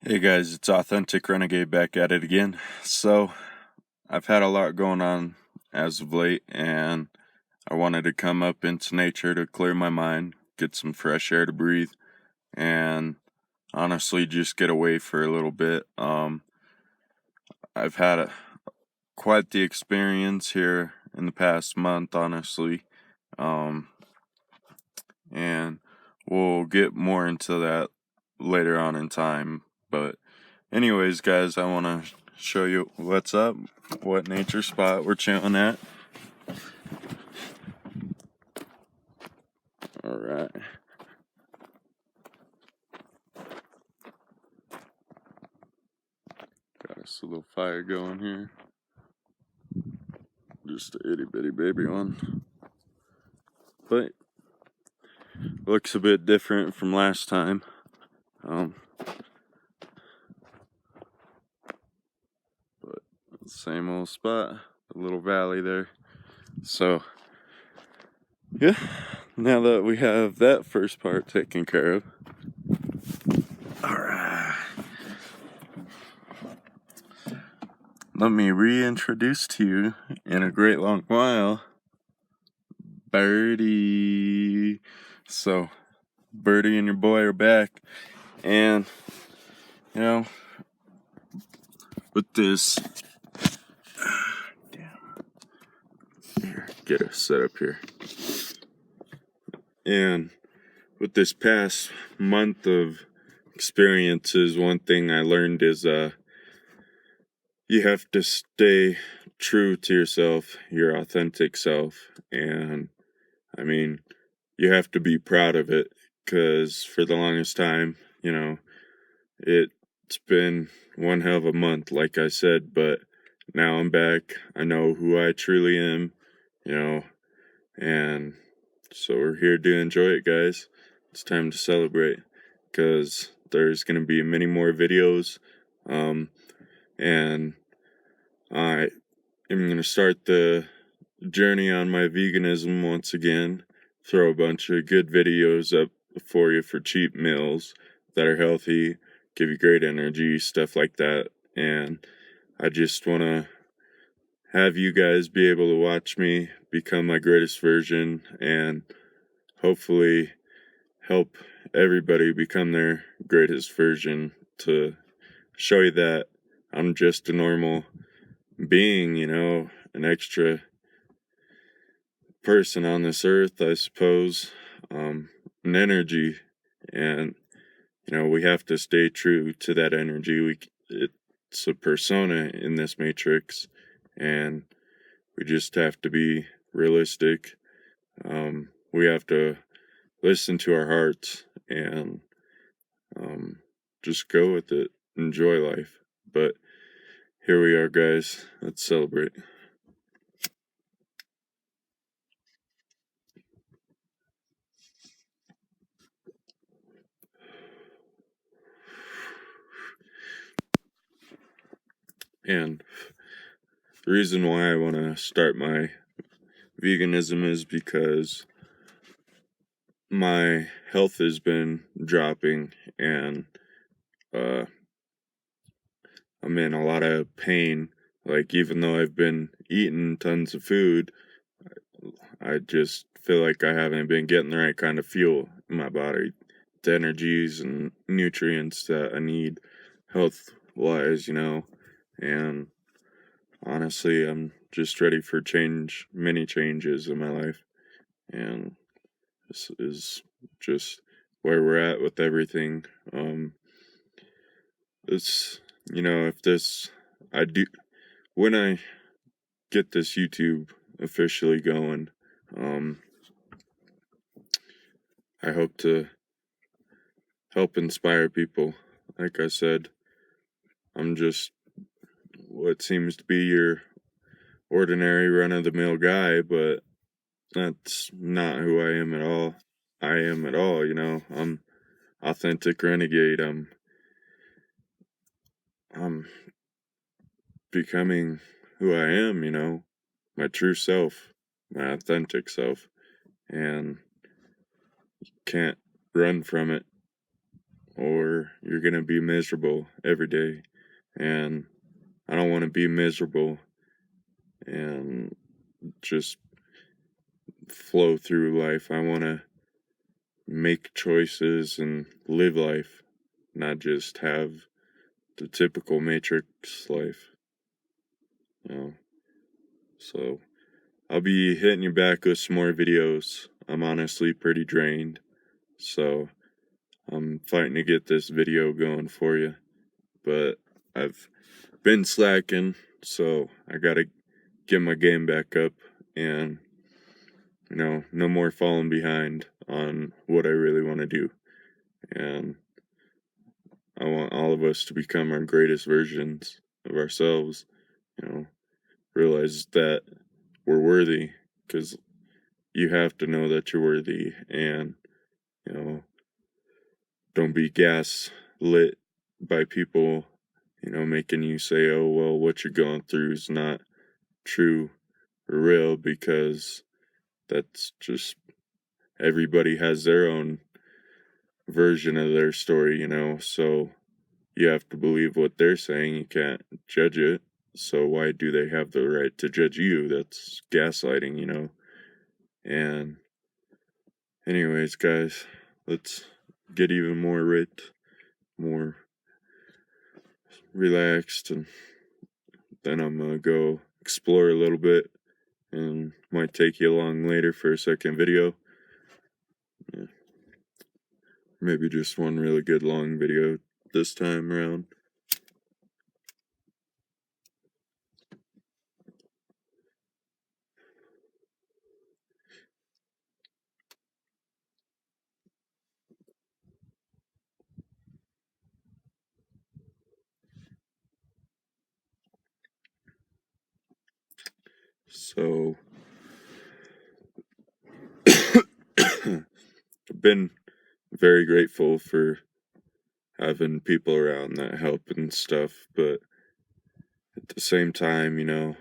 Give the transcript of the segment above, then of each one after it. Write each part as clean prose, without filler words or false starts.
Hey guys, it's Authentic Renegade back at it again. So, I've had a lot going on as of late, and I wanted to come up into nature to clear my mind, get some fresh air to breathe, and honestly just get away for a little bit. I've had quite the experience here in the past month, honestly, um, and we'll get more into that later on in time, but anyways, guys, I want to show you what's up, what nature spot we're chilling at. All right. Got us a little fire going here. Just a itty bitty baby one. But looks a bit different from last time. But same old spot, a little valley there. So, yeah, now that we have that first part taken care of, alright, let me reintroduce to you in a great long while, Birdie. So, Birdie and your boy are back, and you know, with this, here, get us set up here, and with this past month of experiences, one thing I learned is you have to stay true to yourself, your authentic self, and I mean, you have to be proud of it, because for the longest time, it's been one hell of a month, like I said, but now I'm back. I know who I truly am, and so we're here to enjoy it, guys. It's time to celebrate, because there's going to be many more videos, and I am going to start the journey on my veganism once again, throw a bunch of good videos up for you for cheap meals that are healthy, give you great energy, stuff like that. And I just want to have you guys be able to watch me become my greatest version and hopefully help everybody become their greatest version, to show you that I'm just a normal being, an extra person on this earth, I suppose, an energy, and we have to stay true to that energy. It's a persona in this matrix, and we just have to be realistic. We have to listen to our hearts and just go with it, enjoy life. But here we are, guys. Let's celebrate. And the reason why I want to start my veganism is because my health has been dropping, and I'm in a lot of pain. Like, even though I've been eating tons of food, I just feel like I haven't been getting the right kind of fuel in my body, the energies and nutrients that I need health wise, and honestly, I'm just ready for change, many changes in my life, and this is just where we're at with everything. It's, if this, I do, when I get this YouTube officially going, I hope to help inspire people. Like I said, I'm just what seems to be your ordinary run-of-the-mill guy, but that's not who I am at all. I'm Authentic Renegade. I'm becoming who I am, my true self, my authentic self, and can't run from it or you're going to be miserable every day. And I don't want to be miserable and just flow through life. I want to make choices and live life, not just have the typical Matrix life. So I'll be hitting you back with some more videos. I'm honestly pretty drained, so I'm fighting to get this video going for you. But I've been slacking, so I gotta get my game back up and, no more falling behind on what I really want to do. And I want all of us to become our greatest versions of ourselves, realize that we're worthy, because you have to know that you're worthy, and, don't be gaslit by people, making you say, oh, well, what you're going through is not true or real, because that's just, everybody has their own version of their story, so you have to believe what they're saying. You can't judge it. So why do they have the right to judge you? That's gaslighting, And anyways, guys, let's get even more more relaxed, and then I'm gonna go explore a little bit, and might take you along later for a second video. Yeah. Maybe just one really good long video this time around. So I've been very grateful for having people around that help and stuff, but at the same time,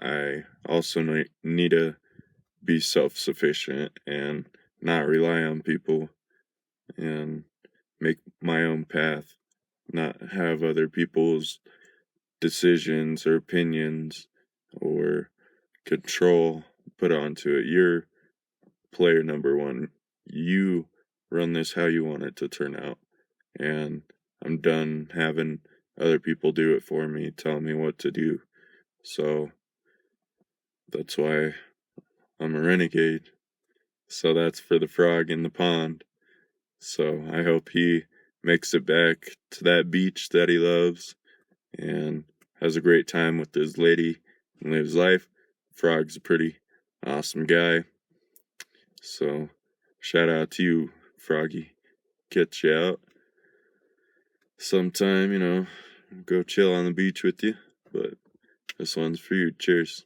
I also need to be self-sufficient and not rely on people, and make my own path, not have other people's decisions or opinions or control put onto it. You're player number one. You run this how you want it to turn out. And I'm done having other people do it for me, tell me what to do. So that's why I'm a renegade. So that's for the frog in the pond. So I hope he makes it back to that beach that he loves and has a great time with his lady and lives life. Frog's a pretty awesome guy. So shout out to you, Froggy. Catch you out sometime, go chill on the beach with you. But this one's for you. Cheers.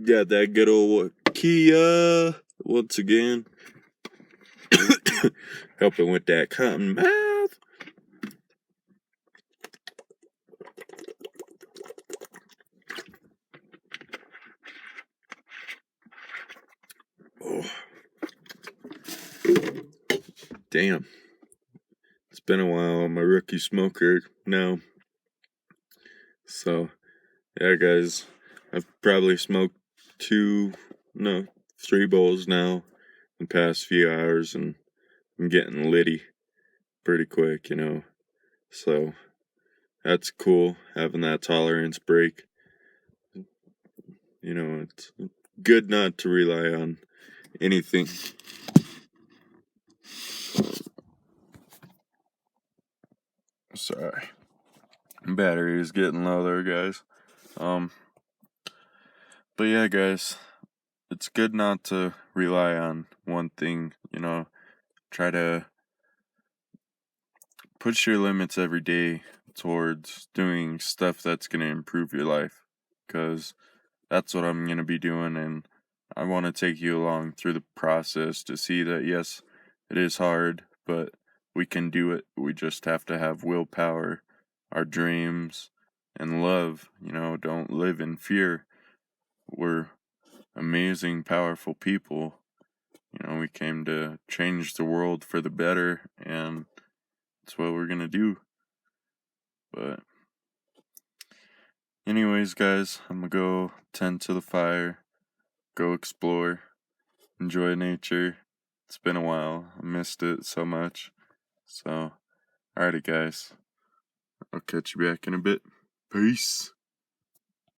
Got that good old Kia once again. Helping with that cotton mouth. Oh. Damn. It's been a while. I'm a rookie smoker now. So, yeah, guys. I've probably smoked 3 bowls now in the past few hours, and I'm getting litty pretty quick, So, that's cool, having that tolerance break. It's good not to rely on anything. Sorry. Battery is getting low there, guys. But yeah, guys, it's good not to rely on one thing, Try to push your limits every day towards doing stuff that's going to improve your life, because that's what I'm going to be doing, and I want to take you along through the process to see that, yes, it is hard, but we can do it. We just have to have willpower, our dreams, and love. Don't live in fear. We're amazing, powerful people. We came to change the world for the better, and that's what we're gonna do. But anyways, guys, I'm gonna go tend to the fire, go explore, enjoy nature. It's been a while. I missed it so much. So, alrighty, guys. I'll catch you back in a bit. Peace.